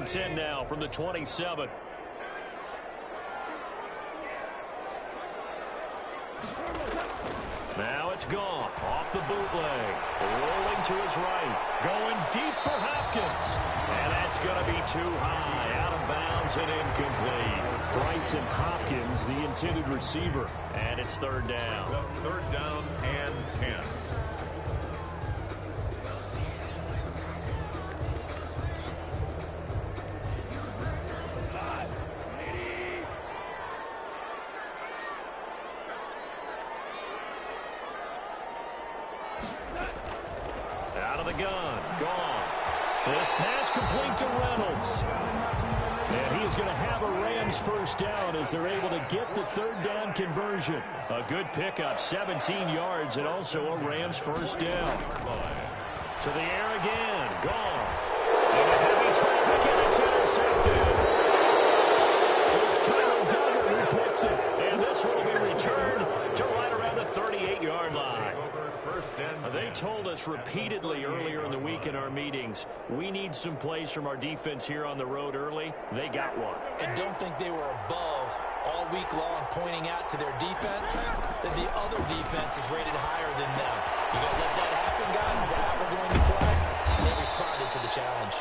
and 10 now from the 27. Now it's Goff off the bootleg. Rolling to his right. Going deep for Hopkins. And that's going to be too high. Out of bounds and incomplete. Bryson Hopkins, the intended receiver. And it's third down. Third down and 10. Out of the gun. Goff. This pass complete to Reynolds. And he is going to have a Rams first down as they're able to get the third down conversion. A good pickup, 17 yards, and also a Rams first down. To the air again. Goff. Into heavy traffic, and it's intercepted. It's Kyle Duggar who picks it. And this will be returned to right around the 38-yard line. They told us repeatedly earlier in the week in our meetings, we need some plays from our defense here on the road early. They got one. And don't think they were above all week long pointing out to their defense that the other defense is rated higher than them. You got to let that happen, guys. Is that how we're going to play? And they responded to the challenge.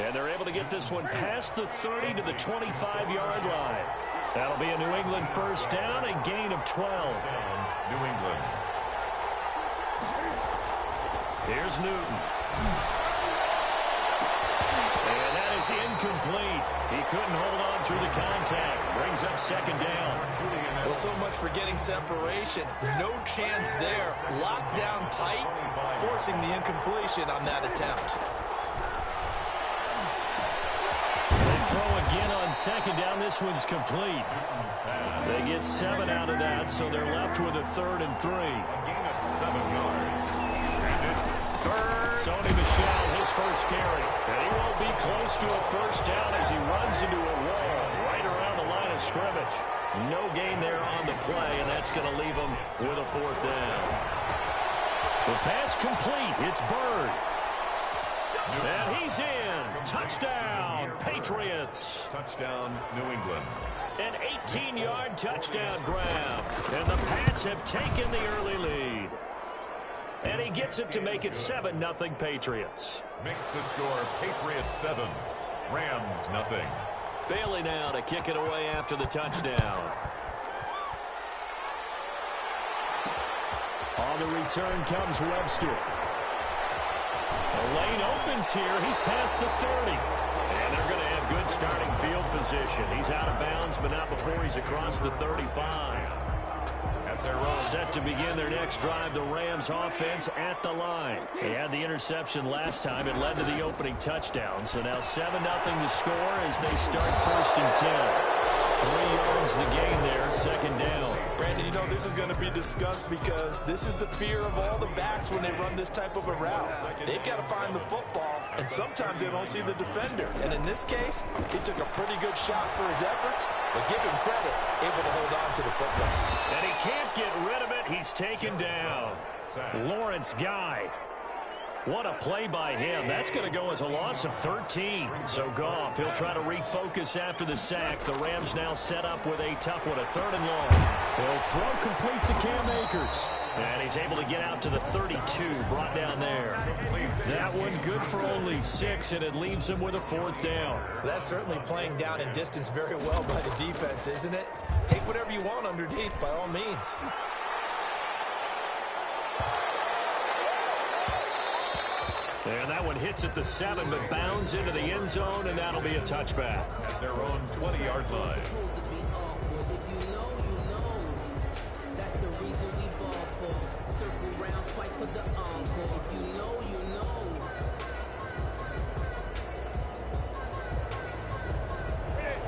And they're able to get this one past the 30 to the 25-yard line. That'll be a New England first down, a gain of 12. New England. Here's Newton. And that is incomplete. He couldn't hold on through the contact. Brings up second down. Well, so much for getting separation. No chance there. Locked down tight, forcing the incompletion on that attempt. They throw again on second down. This one's complete. They get 7 out of that, so they're left with a 3rd and 3. A gain of 7 yards. Sony Michel, his first carry. And he won't be close to a first down as he runs into a wall right around the line of scrimmage. No gain there on the play, and that's going to leave him with a 4th down. The pass complete. It's Bird. And he's in. Touchdown, Patriots. Touchdown, New England. An 18-yard touchdown grab. And the Pats have taken the early lead. And he gets it to make it 7-0 Patriots. Makes the score Patriots 7, Rams 0. Bailey now to kick it away after the touchdown. On the return comes Webster. The lane opens here. He's past the 30. And they're going to have good starting field position. He's out of bounds, but not before he's across the 35. Set to begin their next drive, the Rams offense at the line. They had the interception last time. It led to the opening touchdown. So now 7-0 to score as they start 1st and 10. 3 yards the gain there, second down. Brandon, you know this is going to be discussed because this is the fear of all the backs when they run this type of a route. They've got to find the football, and sometimes they don't see the defender. And in this case, he took a pretty good shot for his efforts, but give him credit, able to hold on to the football. And he can't get rid of it. He's taken down. Lawrence Guy. What a play by him. That's going to go as a loss of 13. So Goff, he'll try to refocus after the sack. The Rams now set up with a tough one, a 3rd and long. He'll throw complete to Cam Akers. And he's able to get out to the 32, brought down there. That one good for only 6, and it leaves him with a 4th down. That's certainly playing down in distance very well by the defense, isn't it? Take whatever you want underneath, by all means. And that one hits at the 7, but bounds into the end zone, and that'll be a touchback. At their own 20-yard line.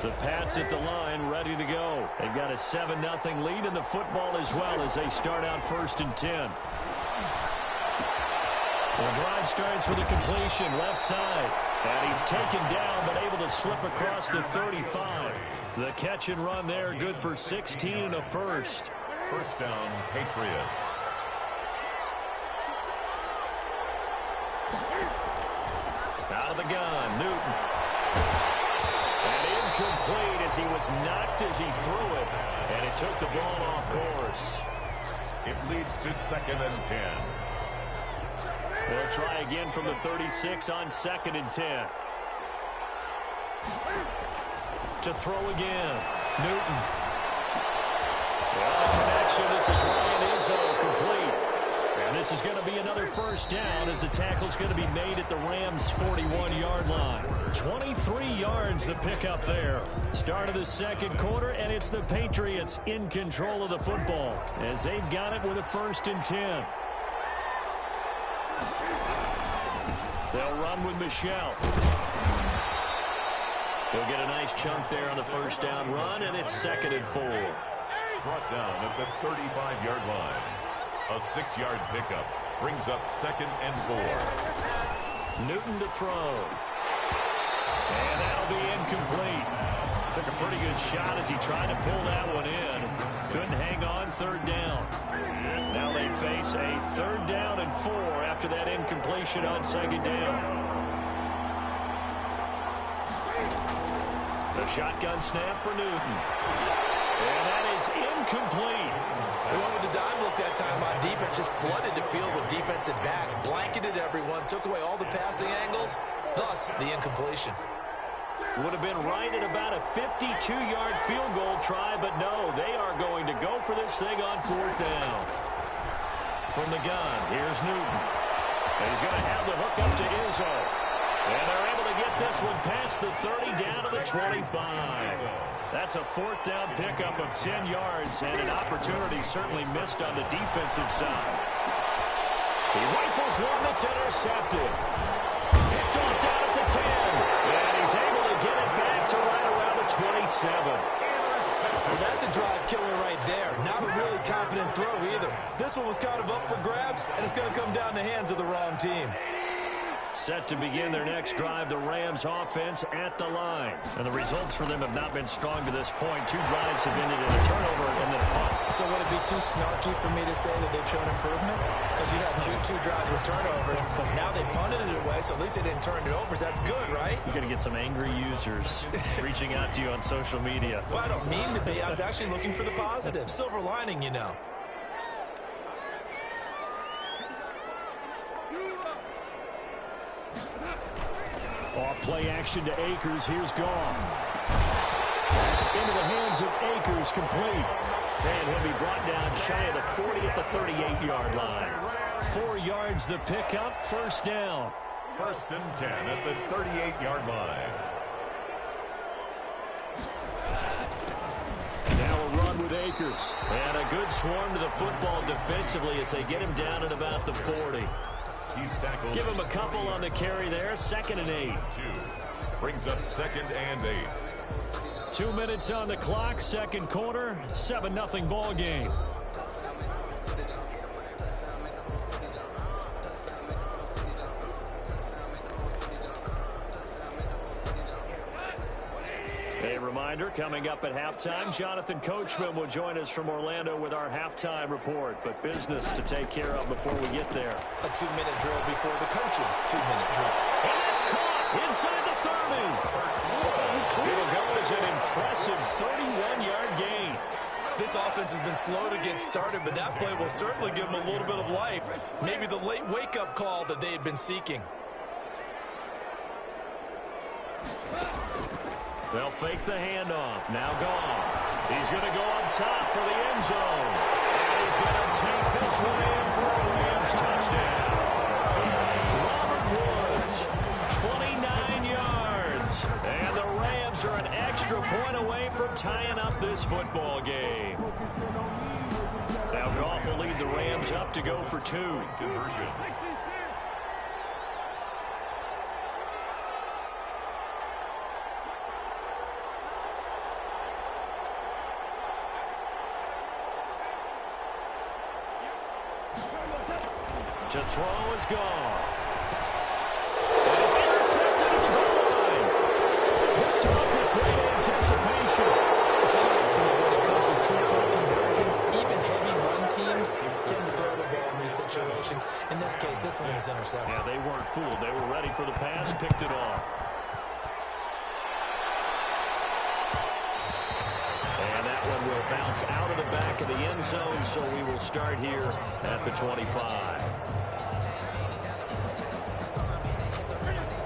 The Pats at the line, ready to go. They've got a 7-0 lead in the football as well as they start out 1st and 10. The drive starts with a completion, left side. And he's taken down, but able to slip across the 35. The catch and run there, good for 16 and a first. First down, Patriots. Out of the gun, Newton. as he was knocked as he threw it, and it took the ball off course. It leads to 2nd and 10. They'll try again from the 36 on 2nd and 10. To throw again. Newton. Well, the connection. This is Ryan Izzo complete. And this is going to be another first down as the tackle's going to be made at the Rams' 41-yard line. 23 yards the pickup there. Start of the second quarter, and it's the Patriots in control of the football as they've got it with a 1st and 10. They'll run with Michelle. He'll get a nice chunk there on the first down run, and it's 2nd and 4. Brought down at the 35-yard line. A 6-yard pickup brings up 2nd and 4. Newton to throw. And that'll be incomplete. Took a pretty good shot as he tried to pull that one in. Couldn't hang on 3rd down. Now they face a 3rd down and 4 after that incompletion on 2nd down. The shotgun snap for Newton. And that is incomplete. They went with the dime look that time on defense. Just flooded the field with defensive backs. Blanketed everyone. Took away all the passing angles. Thus, the incompletion. Would have been right at about a 52-yard field goal try, but no, they are going to go for this thing on 4th down. From the gun, here's Newton. And he's going to have the hook up to Izzo. And they're able to get this one past the 30 down to the 25. That's a 4th down pickup of 10 yards and an opportunity certainly missed on the defensive side. He rifles one that's intercepted. Picked off down at the 10. And he's able to get it back to right around the 27. Well, that's a drive killer right there. Not a really confident throw either. This one was kind of up for grabs, and it's going to come down the hands of the wrong team. Set to begin their next drive, the Rams offense at the line. And the results for them have not been strong to this point. 2 drives have ended in a turnover and then a punt. So would it be too snarky for me to say that they've shown improvement? Because you had two drives with turnovers. Now they punted it away, so at least they didn't turn it over. That's good, right? You're going to get some angry users reaching out to you on social media. Well, I don't mean to be. I was actually looking for the positive. Silver lining, you know. Off play action to Akers. Here's Goff. That's into the hands of Akers, complete. And he'll be brought down shy of the 40 at the 38-yard line. 4 yards the pickup, 1st down. 1st and 10 at the 38-yard line. Now a run with Akers. And a good swarm to the football defensively as they get him down at about the 40. Give him a couple on the carry there. 2nd and 8. 2 brings up 2nd and 8. 2 minutes on the clock, second quarter, 7-0 ball game. A reminder, coming up at halftime, Jonathan Coachman will join us from Orlando with our halftime report. But business to take care of before we get there. A 2-minute drill before the coach's 2-minute drill. And that's caught inside the 30. It'll go as an impressive 31-yard gain. This offense has been slow to get started, but that play will certainly give them a little bit of life. Maybe the late wake-up call that they had been seeking. They'll fake the handoff. Now Goff. He's going to go up top for the end zone. And he's going to take this one in for a Rams touchdown. Robert Woods, 29 yards. And the Rams are an extra point away from tying up this football game. Now Goff will lead the Rams up to go for 2. Conversion. To throw is Goff. And it's intercepted at the goal line. Picked off with great anticipation. It's interesting when it comes to 2-point conversions, even heavy run teams tend to throw the ball in these situations. In this case, this one was intercepted. Yeah, they weren't fooled. They were ready for the pass, picked it off. one will bounce out of the back of the end zone, so we will start here at the 25.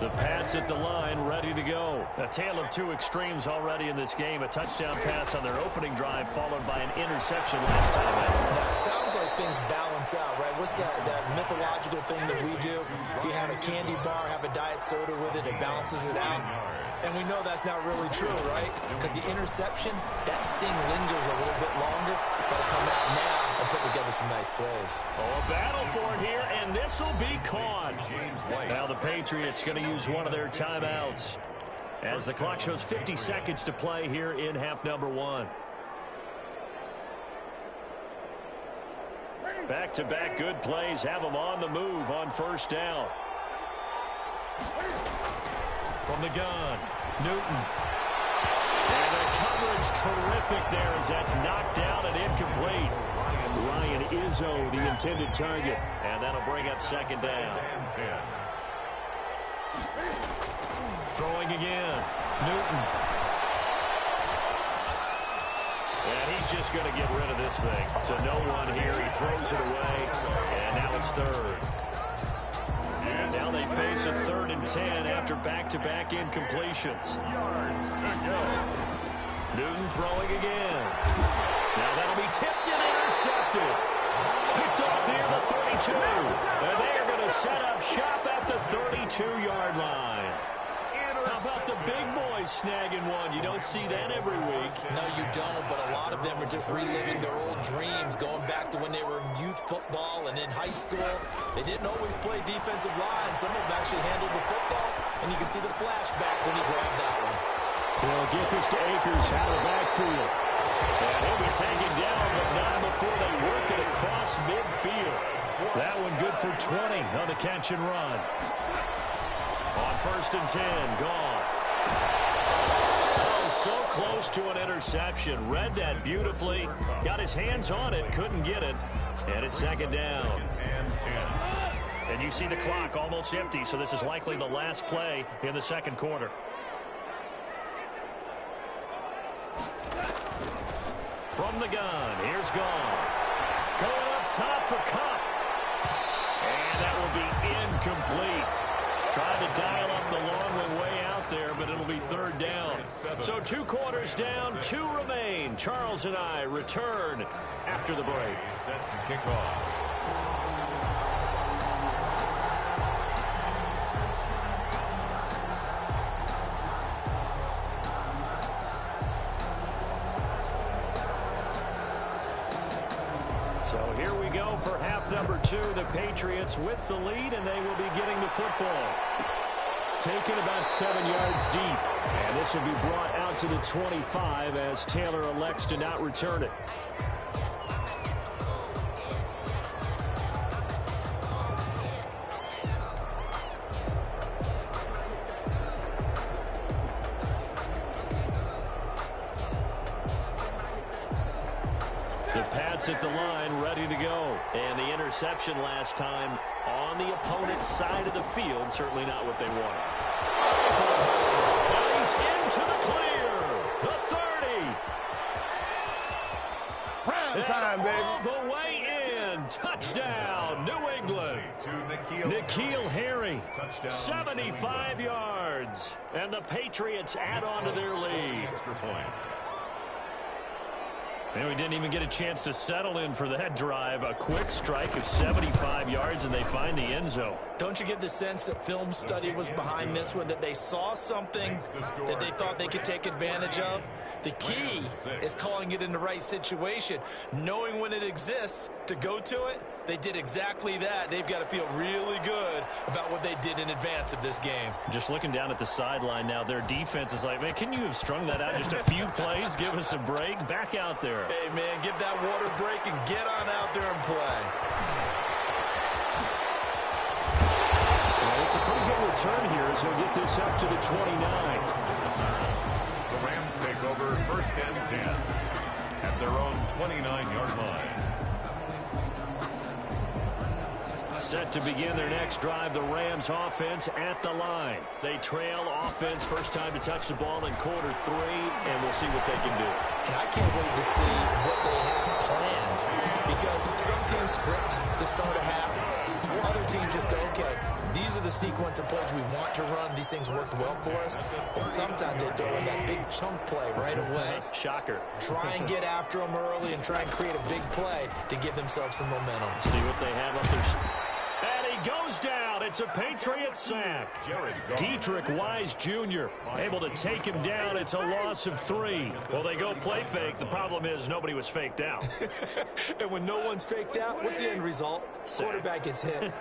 The Pats at the line, ready to go. A tale of two extremes already in this game. A touchdown pass on their opening drive, followed by an interception last time out. Now, it sounds like things balance out, right? What's that mythological thing that we do? If you have a candy bar, have a diet soda with it, it balances it out. And we know that's not really true, right? Because the interception, that sting lingers a little bit longer. Got to come out now and put together some nice plays. Oh, a battle for it here, and this will be caught. Now the Patriots going to use one of their timeouts as the clock shows 50 seconds to play here in half number one. Back-to-back good plays have them on the move on first down. From the gun, Newton. And the coverage terrific there as that's knocked down and incomplete. Ryan Izzo, the intended target. And that'll bring up second down. Throwing again, Newton. And he's just going to get rid of this thing. To no one here. He throws it away. And now it's third. Now they face a 3rd and 10 after back-to-back incompletions. Yards to go. Newton throwing again. Now that'll be tipped and intercepted. Picked off here the 32. And they are going to set up shop at the 32-yard line. How about the big boys snagging one? You don't see that every week. No, you don't, but a lot of them are just reliving their old dreams, going back to when they were in youth football and in high school. They didn't always play defensive line. Some of them actually handled the football, and you can see the flashback when he grabbed that one. They'll get this to Akers out of the backfield. And he'll be taken down, but not before they work it across midfield. That one good for 20 on the catch and run. On 1st and 10, Goff. Oh, so close to an interception. Read that beautifully. Got his hands on it, couldn't get it. And it's second down. And you see the clock almost empty, so this is likely the last play in the second quarter. From the gun, here's Goff. Going up top for Cup. And that will be incomplete. Tried to dial up the long one way out there, but it'll be 3rd down. So 2 quarters down, 2 remain. Charles and I return after the break. Set to kick off. So here we go for half number 2. The Patriots with the lead, and they will be getting the football. Taken about 7 yards deep. And this will be brought out to the 25 as Taylor elects to not return it. At the line, ready to go. And the interception last time on the opponent's side of the field. Certainly not what they wanted. Now he's into the clear. The 30. Prime time, baby. All the way in. Touchdown, New England. N'Keal Harry. Touchdown. 75 yards. And the Patriots add on to their lead. Extra point. And we didn't even get a chance to settle in for that drive. A quick strike of 75 yards, and they find the end zone. Don't you get the sense that film study was behind this one, that they saw something that they thought they could take advantage of? The key is calling it in the right situation, knowing when it exists to go to it. They did exactly that. They've got to feel really good about what they did in advance of this game. Just looking down at the sideline now, their defense is like, man, can you have strung that out just a few plays? Give us a break. Back out there. Hey, man, give that water break and get on out there and play. Well, it's a pretty good return here as he'll get this up to the 29. The Rams take over 1st and 10 at their own 29-yard line. Set to begin their next drive, the Rams offense at the line. They trail offense, first time to touch the ball in quarter 3, and we'll see what they can do. And I can't wait to see what they have planned, because some teams script to start a half. Other teams just go, okay, these are the sequence of plays we want to run. These things worked well for us. And sometimes they throw in that big chunk play right away. Shocker. Try and get after them early and try and create a big play to give themselves some momentum. See what they have up there. And he goes down. It's a Patriot sack. Dietrich Wise Jr. able to take him down. It's a loss of 3. Well, they go play fake. The problem is nobody was faked out. And when no one's faked out, what's the end result? Sack. Quarterback gets hit.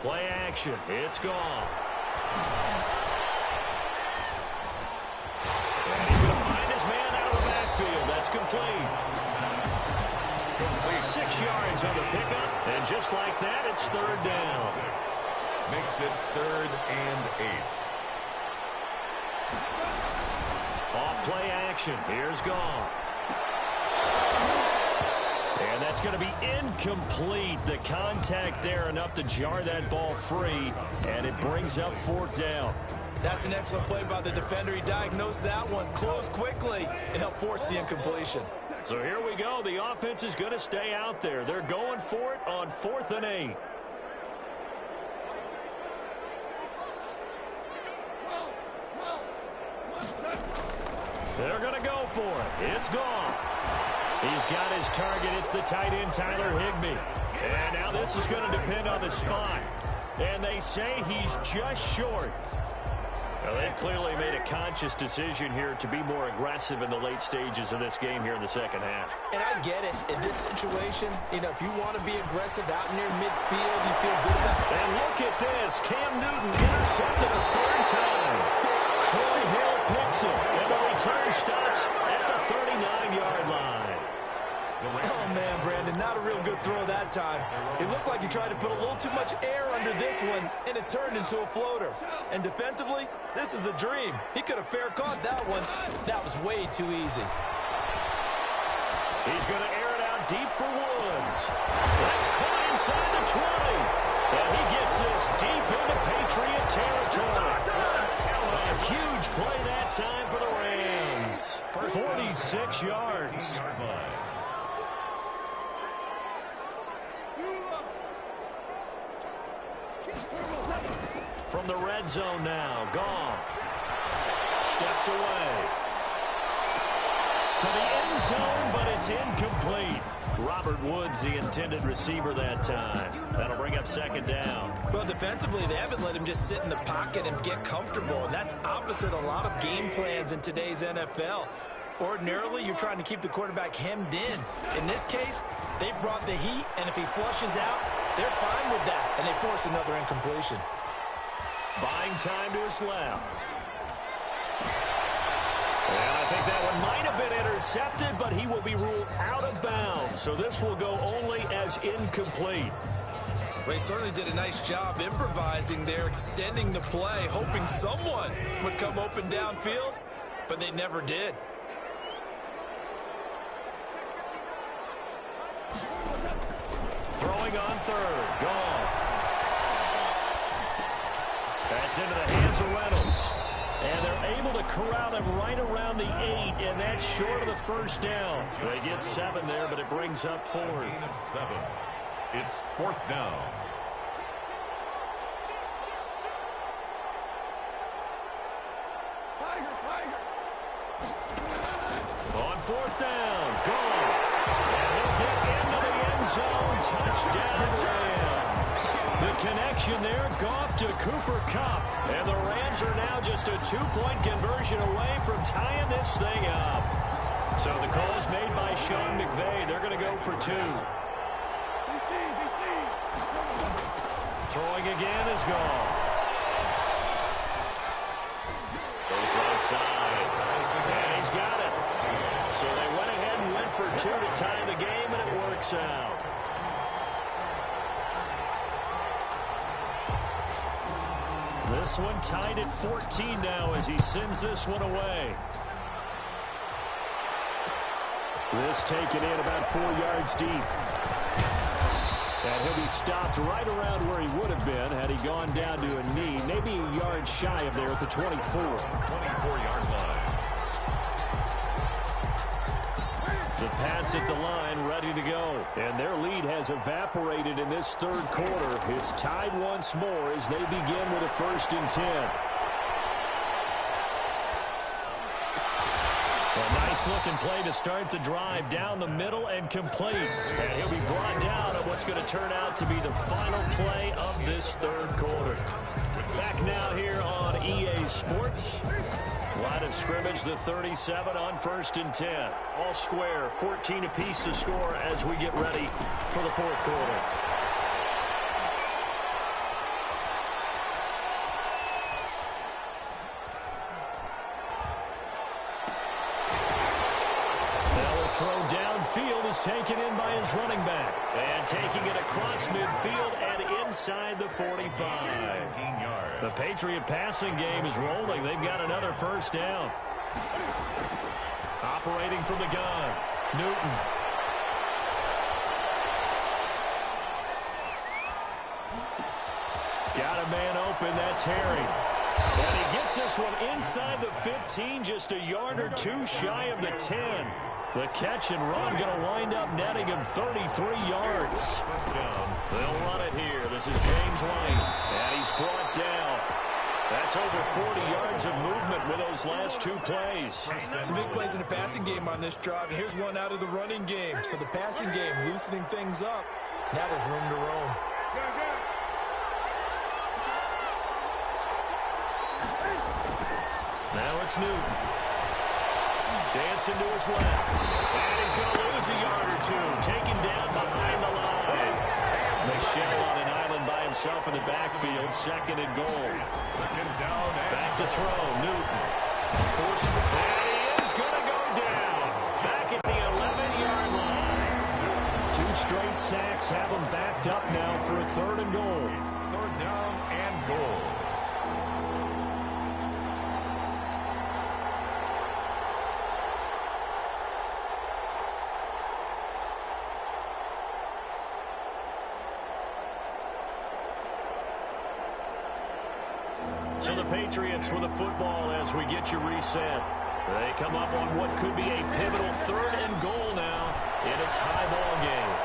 Play action. It's gone. And he's going to find his man out of the backfield. That's complete. 6 yards on the pickup. And just like that, it's 3rd down. Makes it 3rd and 8. Off play action. Here's Goff. And that's going to be incomplete. The contact there enough to jar that ball free, and it brings up 4th down. That's an excellent play by the defender. He diagnosed that one, closed quickly, and helped force the incompletion. So here we go. The offense is going to stay out there. They're going for it on 4th and 8. They're going to go for it. It's Goff. He's got his target. It's the tight end, Tyler Higbee. And now this is going to depend on the spot. And they say he's just short. Well, they've clearly made a conscious decision here to be more aggressive in the late stages of this game here in the second half. And I get it. In this situation, if you want to be aggressive out near midfield, you feel good about it. And look at this. Cam Newton intercepted a 3rd time. Troy Hill picks it. And the return stops at the 39-yard line. Oh, man, Brandon, not a real good throw that time. It looked like he tried to put a little too much air under this one, and it turned into a floater. And defensively, this is a dream. He could have fair caught that one. That was way too easy. He's going to air it out deep for Woods. That's caught inside the 20. And he gets this deep into Patriot territory. A huge play that time for the Rams. 46 yards. From the red zone now, Goff steps away to the end zone, but it's incomplete. Robert Woods, the intended receiver that time. That'll bring up 2nd down. Well, defensively, they haven't let him just sit in the pocket and get comfortable, and that's opposite a lot of game plans in today's NFL. Ordinarily, you're trying to keep the quarterback hemmed in. In this case, they brought the heat, and if he flushes out, they're fine with that, and they force another incompletion. Buying time to his left. And I think that one might have been intercepted, but he will be ruled out of bounds. So this will go only as incomplete. They certainly did a nice job improvising there, extending the play, hoping someone would come open downfield, but they never did. Throwing on 3rd. Goff. That's into the hands of Reynolds. And they're able to corral him right around the 8, and that's short of the 1st down. They get 7 there, but it brings up 4th. 7. It's 4th down. On 4th down, Goff. And he'll get into the end zone. Touchdown, Rams. The connection there, Goff to Cooper Kupp. And the Rams are now just a 2-point conversion away from tying this thing up. So the call is made by Sean McVay. They're going to go for 2. Throwing again is Goff. Goes right side. And he's got it. So they went ahead and went for 2 to tie the game, and it works out. This one tied at 14 now as he sends this one away. This taken in about 4 yards deep. And he'll be stopped right around where he would have been had he gone down to a knee, maybe a yard shy of there at the 24. 24-yard line. The Pats at the line, ready to go. And their lead has evaporated in this third quarter. It's tied once more as they begin with a 1st and 10. A nice-looking play to start the drive down the middle and complete. And he'll be brought down on what's going to turn out to be the final play of this third quarter. Back now here on EA Sports. Line of scrimmage, the 37 on 1st and 10. All square, 14 apiece to score as we get ready for the fourth quarter. Throw downfield is taken in by his running back. And taking it across midfield and inside the 45. The Patriot passing game is rolling. They've got another 1st down. Operating from the gun, Newton. Got a man open, that's Harry. And he gets this one inside the 15, just a yard or two shy of the 10. The catch and run going to wind up netting him 33 yards. They'll run it here. This is James White, and he's brought down. That's over 40 yards of movement with those last 2 plays. Some big plays in the passing game on this drive, and here's one out of the running game. So the passing game loosening things up. Now there's room to roam. Now it's Newton. Dancing to his left. And he's going to lose a yard or two. Taken down behind the line. Michelle on an island by himself in the backfield. 2nd and goal. Back to throw. Newton. Forced. And he is going to go down. Back at the 11-yard line. 2 straight sacks have him backed up now for a 3rd and goal. 3rd down and goal. So the Patriots with the football as we get you reset. They come up on what could be a pivotal 3rd and goal now in a tie ball game.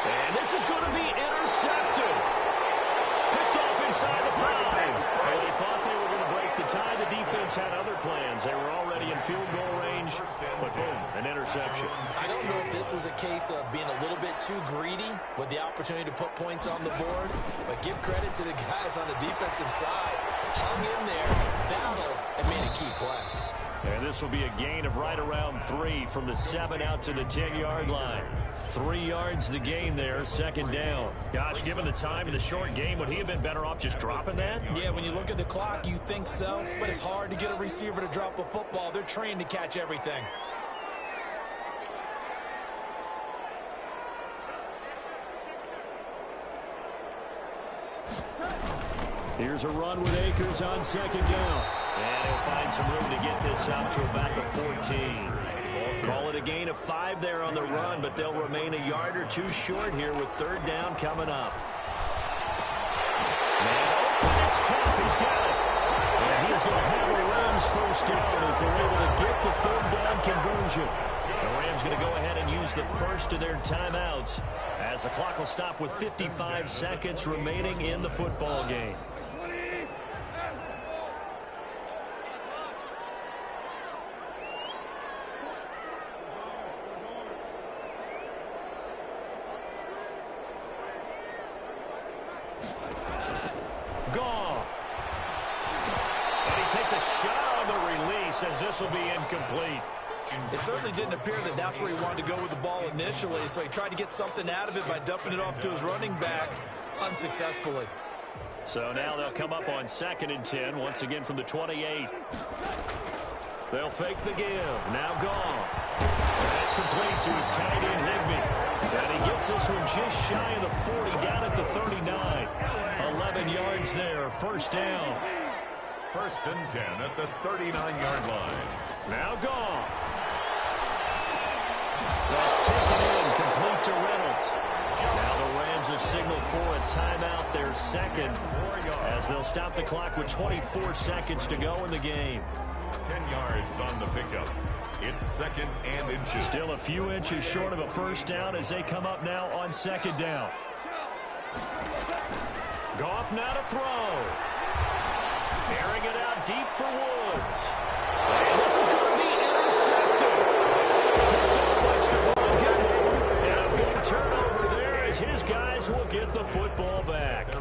And this is going to be intercepted. Picked off inside the 5. Well, they thought they were going to break the tie. The defense had other plans. They were already in field goal range, but boom, an interception. I don't know if this was a case of being a little bit too greedy with the opportunity to put points on the board, but give credit to the guys on the defensive side. Hung in there, battled, and made a key play. And this will be a gain of right around 3 from the 7 out to the 10-yard line. 3 yards the gain there, 2nd down. Gosh, given the time in the short game, would he have been better off just dropping that? Yeah, when you look at the clock, you think so, but it's hard to get a receiver to drop a football. They're trained to catch everything. Here's a run with Akers on 2nd down. And he'll find some room to get this out to about the 14. Call it a gain of 5 there on the run, but they'll remain a yard or 2 short here with 3rd down coming up. And it's caught. He's got it. And he's going to have a Rams 1st down as they're able to get the 3rd down conversion. The Rams going to go ahead and use the first of their timeouts as the clock will stop with 55 seconds remaining in the football game. Goff. And he takes a shot on the release as this will be incomplete. It certainly didn't appear that that's where he wanted to go with the ball initially, so he tried to get something out of it by dumping it off to his running back unsuccessfully. So now they'll come up on 2nd and 10, once again from the 28. They'll fake the give. Now Goff. That's complete to his tight end, Higbee. And he gets this one just shy of the 40, down at the 39. 11 yards there, 1st down. 1st and 10 at the 39-yard line. Now Goff. That's taken in, complete to Reynolds. Now the Rams are signaled for a timeout, their second, as they'll stop the clock with 24 seconds to go in the game. 10 yards on the pickup. It's second and inches. Still a few inches short of a first down as they come up now on second down. Goff now to throw. Airing it out deep for Woods. And this is going to be intercepted. And a big turnover there as his guys will get the football back.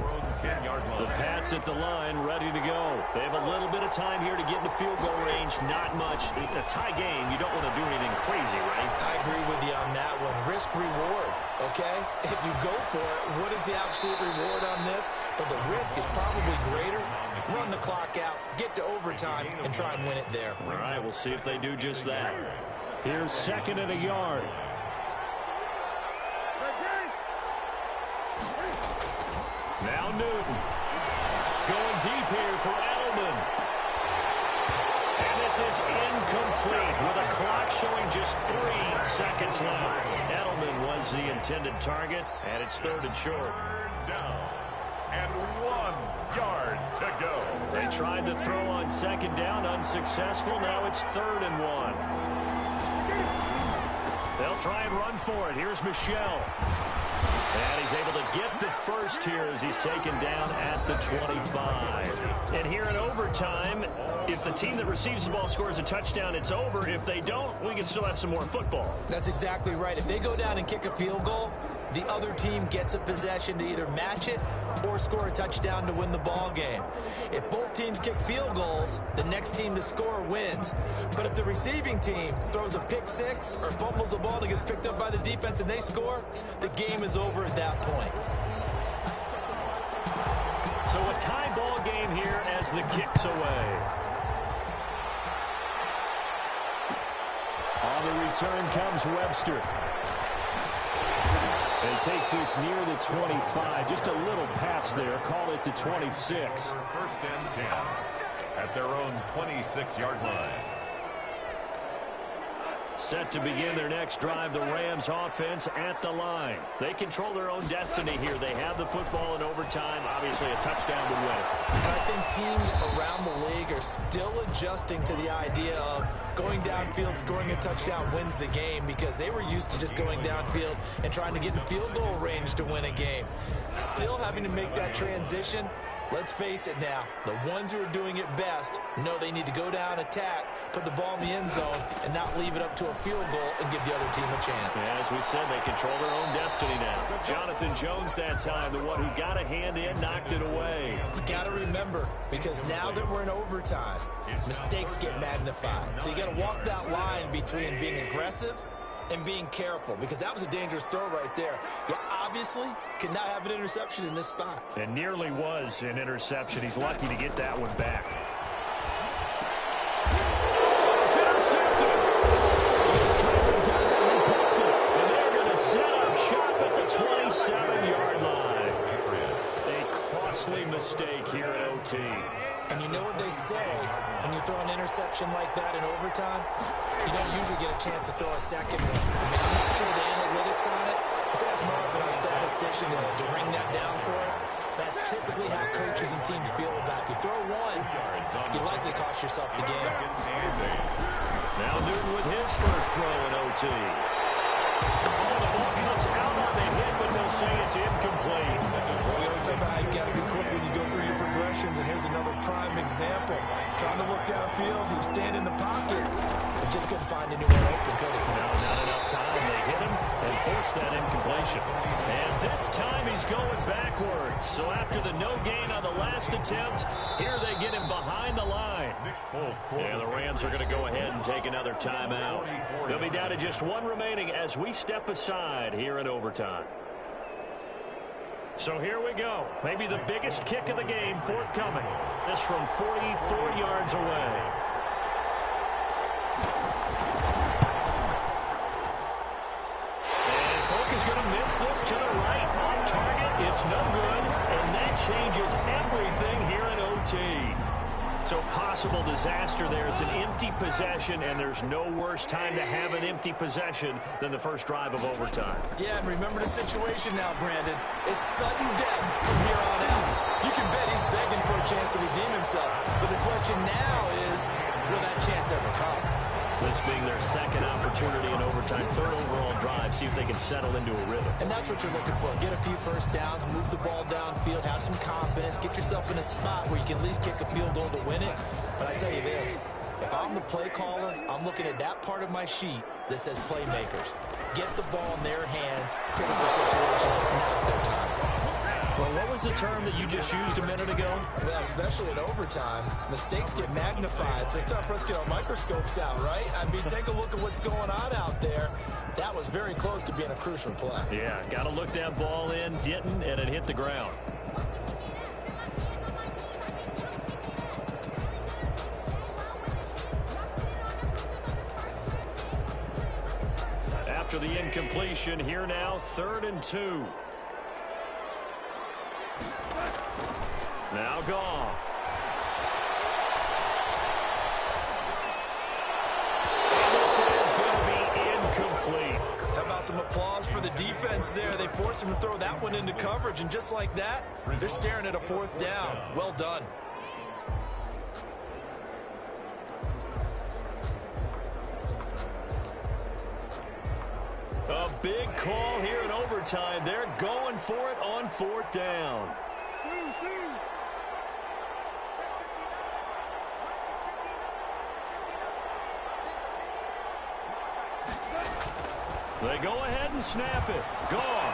The Pats at the line, ready to go. They have a little bit of time here to get into field goal range. Not much. In a tie game, you don't want to do anything crazy, right? I agree with you on that one. Risk reward, okay? If you go for it, what is the absolute reward on this? But the risk is probably greater. Run the clock out, get to overtime, and try and win it there. All right, we'll see if they do just that. Here's second and a yard. Now Newton. Going deep here for Edelman. And this is incomplete with a clock showing just 3 seconds left. Edelman was the intended target, and it's third and short. Down and 1 yard to go. They tried to throw on second down, unsuccessful. Now it's third and 1. They'll try and run for it. Here's Michel. And he's able to get the first here as he's taken down at the 25. And here in overtime, if the team that receives the ball scores a touchdown, it's over. If they don't, we can still have some more football. That's exactly right. If they go down and kick a field goal, the other team gets a possession to either match it or score a touchdown to win the ball game. If both teams kick field goals, the next team to score wins. But if the receiving team throws a pick six or fumbles the ball and gets picked up by the defense and they score, the game is over at that point. So a tie ball game here as the kick's away. On the return comes Webster. And he takes this near the 25. Just a little pass there. Call it the 26. First and 10 at their own 26-yard line. Set to begin their next drive, the Rams offense at the line. They control their own destiny here. They have the football in overtime. Obviously, a touchdown would win it. And I think teams around the league are still adjusting to the idea of going downfield, scoring a touchdown wins the game, because they were used to just going downfield and trying to get in field goal range to win a game. Still having to make that transition. Let's face it now, the ones who are doing it best know they need to go down, attack, put the ball in the end zone, and not leave it up to a field goal and give the other team a chance. Yeah, as we said, they control their own destiny now. Jonathan Jones that time, the one who got a hand in, knocked it away. You got to remember, because now that we're in overtime, mistakes get magnified. So you got to walk that line between being aggressive and being careful, because that was a dangerous throw right there. You obviously cannot have an interception in this spot. And nearly was an interception. He's lucky to get that one back. It's intercepted. It's coming down and picks it. And they're going to set up shop at the 27-yard line. A costly mistake here at OT. And you know what they say, when you throw an interception like that in overtime, you don't usually get a chance to throw a second one. I mean, I'm not sure the analytics on it. Let's ask Marvin, our statistician, to ring that down for us. That's typically how coaches and teams feel about it. If you throw one, you likely cost yourself the game. Now Newton with his first throw in OT. Oh, the ball comes out on the hit, but they'll say it's incomplete. Well, we always talk about how you got to be quick when you go through your progressions, and here's another prime example. Trying to look downfield, he was standing in the pocket, but just couldn't find anywhere open, could he? No, not enough time. They hit him and forced that incompletion. And this time he's going backwards. So after the no gain on the last attempt, here they get him behind the line. And the Rams are going to go ahead and take another timeout. They'll be down to just one remaining as we step aside here in overtime. So here we go. Maybe the biggest kick of the game forthcoming. This from 44 yards away. And Folk is going to miss this to the right. Off target. It's no good. And that changes everything here in OT. So possible disaster there. It's an empty possession, and there's no worse time to have an empty possession than the first drive of overtime. Yeah, and remember the situation now, Brandon. It's sudden death from here on out. You can bet he's begging for a chance to redeem himself. But the question now is, will that chance ever come? This being their second opportunity in overtime, third overall drive, see if they can settle into a rhythm. And that's what you're looking for. Get a few first downs, move the ball downfield, have some confidence, get yourself in a spot where you can at least kick a field goal to win it. But I tell you this, if I'm the play caller, I'm looking at that part of my sheet that says playmakers. Get the ball in their hands, critical situation, now's their time. Well, what was the term that you just used a minute ago? Well, especially in overtime, mistakes get magnified, so it's time for us to get our microscopes out, right? I mean, take a look at what's going on out there. That was very close to being a crucial play. Yeah, got to look that ball in, didn't, and it hit the ground. After the incompletion, here now, 3rd and 2. Now Goff. And this is going to be incomplete. How about some applause for the defense there? They forced him to throw that one into coverage, and just like that, they're staring at a 4th down. Well done. A big call here in overtime. They're going for it on 4th down. They go ahead and snap it. Gone.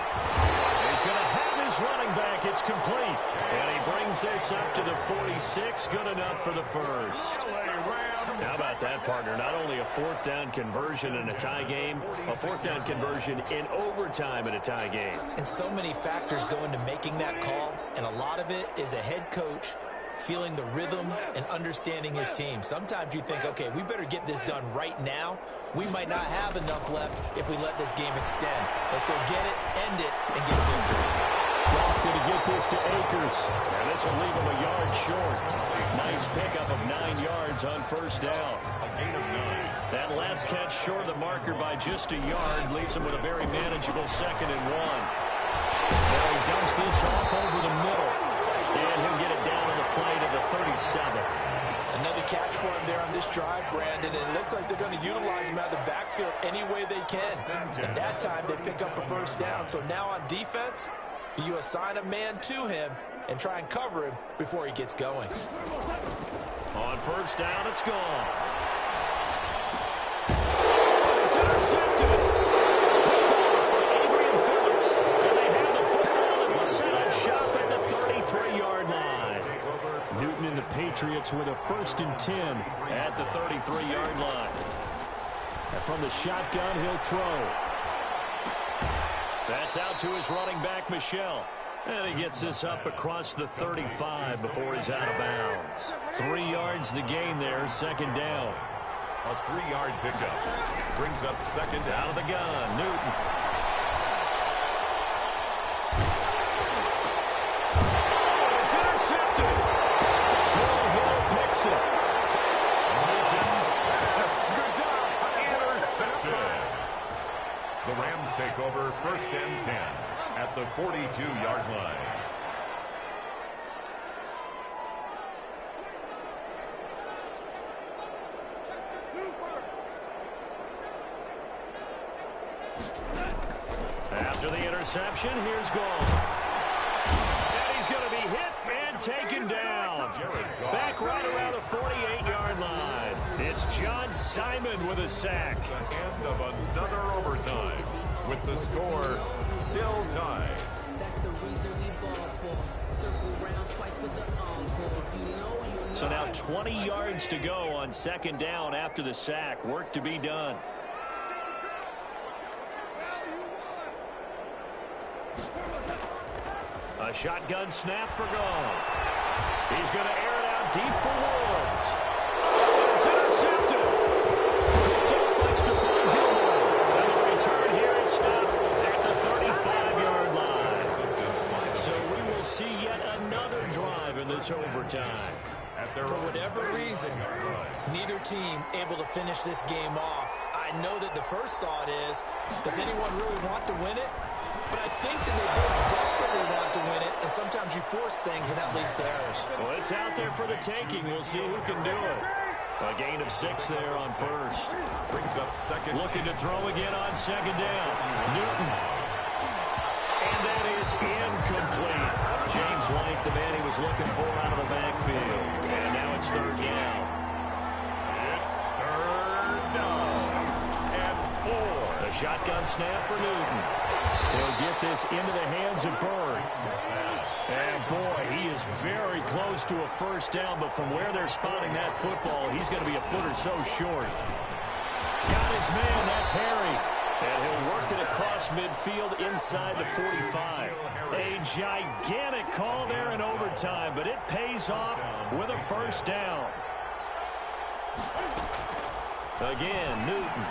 He's going to have his running back. It's complete. And he brings this up to the 46. Good enough for the first. How about that, partner? Not only a 4th down conversion in a tie game, a 4th down conversion in overtime in a tie game. And so many factors go into making that call, and a lot of it is a head coach feeling the rhythm and understanding his team. Sometimes you think, okay, we better get this done right now. We might not have enough left if we let this game extend. Let's go get it, end it, and get a victory. Goff going to get this to Akers. And this will leave him a yard short. Nice pickup of 9 yards on 1st down. A gain of 9. That last catch short of the marker by just a yard leaves him with a very manageable 2nd and 1. Now he dumps this off over the middle. And he'll get it down on the play to the 37. Another catch for him there on this drive, Brandon, and it looks like they're going to utilize him out of the backfield any way they can. At that time, they pick up a 1st down. So now on defense, do you assign a man to him and try and cover him before he gets going? On 1st down, it's gone. It's intercepted. Picked off by Adrian Phillips. And they have the football and will set up shop at the 33-yard line. Newton and the Patriots with a 1st and 10 at the 33-yard line. And from the shotgun, he'll throw. That's out to his running back, Michel. And he gets this up across the 35 before he's out of bounds. 3 yards the gain there, 2nd down. A 3-yard pickup brings up 2nd Out of the gun, Newton. It's intercepted. Troy Hill picks it. intercepted. The Rams take over 1st and 10 at the 42-yard line. After the interception, here's Goff. And he's going to be hit and taken down. Back right around the 48-yard line. It's John Simon with a sack. The end of another overtime with the score still tied. That's the reason we ball for. Circle round twice for the encore. If you know, you know. So now 20 yards to go on 2nd down after the sack. Work to be done. A shotgun snap for Goff. He's going to air it out deep for Woods. Oh, it's intercepted. Picked up by Stephon Gilmore. And the return here is stopped at the 35-yard line. So we will see yet another drive in this overtime. For whatever reason, neither team able to finish this game off. I know that the first thought is, does anyone really want to win it? But I think that they both desperately want to win it, and sometimes you force things, and that leads to errors. Well, it's out there for the taking. We'll see who can do it. A gain of 6 there on first. Brings up second. Looking to throw again on second down. Newton. And that is incomplete. James White, the man he was looking for out of the backfield. And now it's third down. It's third down and 4. A shotgun snap for Newton. He'll get this into the hands of Bird. And, boy, he is very close to a first down, but from where they're spotting that football, he's going to be a foot or so short. Got his man, that's Harry. And he'll work it across midfield inside the 45. A gigantic call there in overtime, but it pays off with a first down. Again, Newton.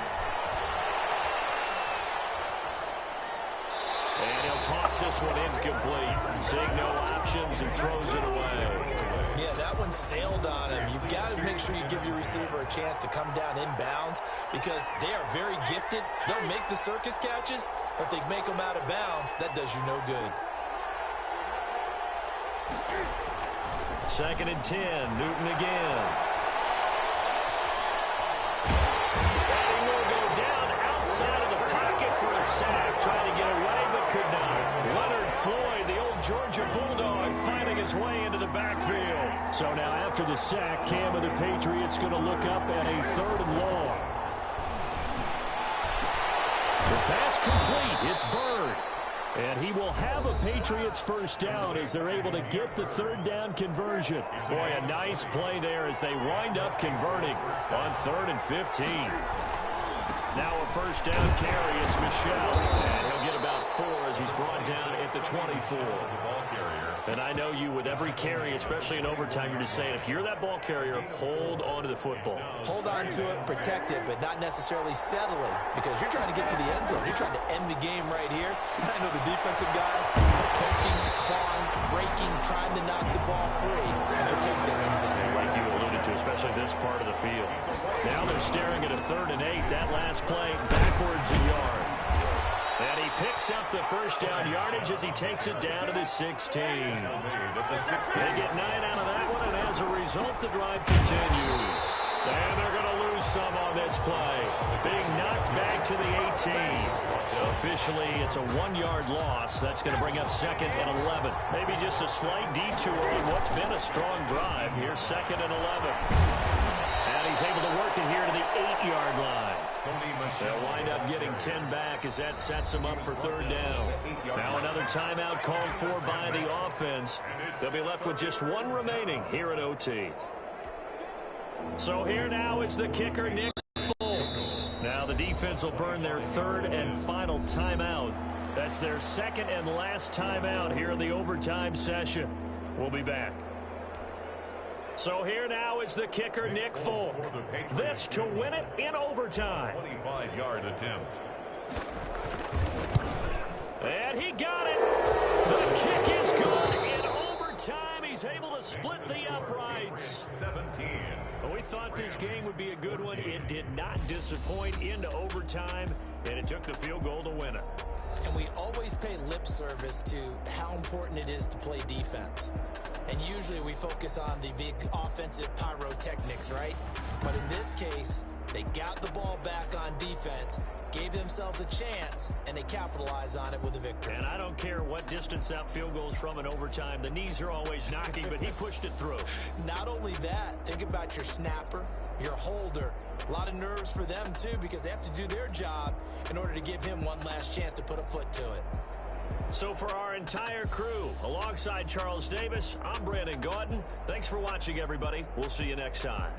And he'll toss this one incomplete. Seeing no options and throws it away. Yeah, that one sailed on him. You've got to make sure you give your receiver a chance to come down inbounds because they are very gifted. They'll make the circus catches, but they make them out of bounds. That does you no good. 2nd and 10. Newton again. And he will go down outside of the pocket for a sack. Trying to get away, but could not. Leonard Floyd, the old Georgia Bulldog, finding his way into the backfield. So now after the sack, Cam of the Patriots going to look up at a 3rd and long. The pass complete. It's Bird. And he will have a Patriots first down as they're able to get the 3rd down conversion. Boy, a nice play there as they wind up converting on 3rd and 15. Now a first down carry. It's Michelle. And he'll get about 4 as he's brought down at the 24. And I know you, with every carry, especially in overtime, you're just saying, if you're that ball carrier, hold on to the football. Hold on to it, protect it, but not necessarily settling because you're trying to get to the end zone. You're trying to end the game right here. And I know the defensive guys poking, clawing, breaking, trying to knock the ball free and protect their end zone. Like you alluded to, especially this part of the field. Now they're staring at a 3rd and 8. That last play, backwards a yard. And he picks up the first down yardage as he takes it down to the 16. They get 9 out of that one, and as a result, the drive continues. And they're going to lose some on this play. Being knocked back to the 18. Officially, it's a 1-yard loss. That's going to bring up 2nd and 11. Maybe just a slight detour in what's been a strong drive. Here's 2nd and 11. And he's able to work it here to the 8-yard line. They'll wind up getting 10 back as that sets them up for 3rd down. Now another timeout called for by the offense. They'll be left with just 1 remaining here at OT. So here now is the kicker, Nick Folk. Now the defense will burn their 3rd and final timeout. That's their 2nd and last timeout here in the overtime session. We'll be back. So here now is the kicker, Nick Folk. This to win it in overtime. 25-yard attempt. And he got it. The kick is good in overtime. He's able to split the uprights. 17. We thought this game would be a good one. It did not disappoint into overtime, and it took the field goal to win it. And we always pay lip service to how important it is to play defense. And usually we focus on the big offensive pyrotechnics, right? But in this case, they got the ball back on defense, gave themselves a chance, and they capitalized on it with a victory. And I don't care what distance that field goes from in overtime. The knees are always knocking, but he pushed it through. Not only that, think about your snapper, your holder. A lot of nerves for them, too, because they have to do their job in order to give him one last chance to put a foot to it. So for our entire crew, alongside Charles Davis, I'm Brandon Gaudin. Thanks for watching, everybody. We'll see you next time.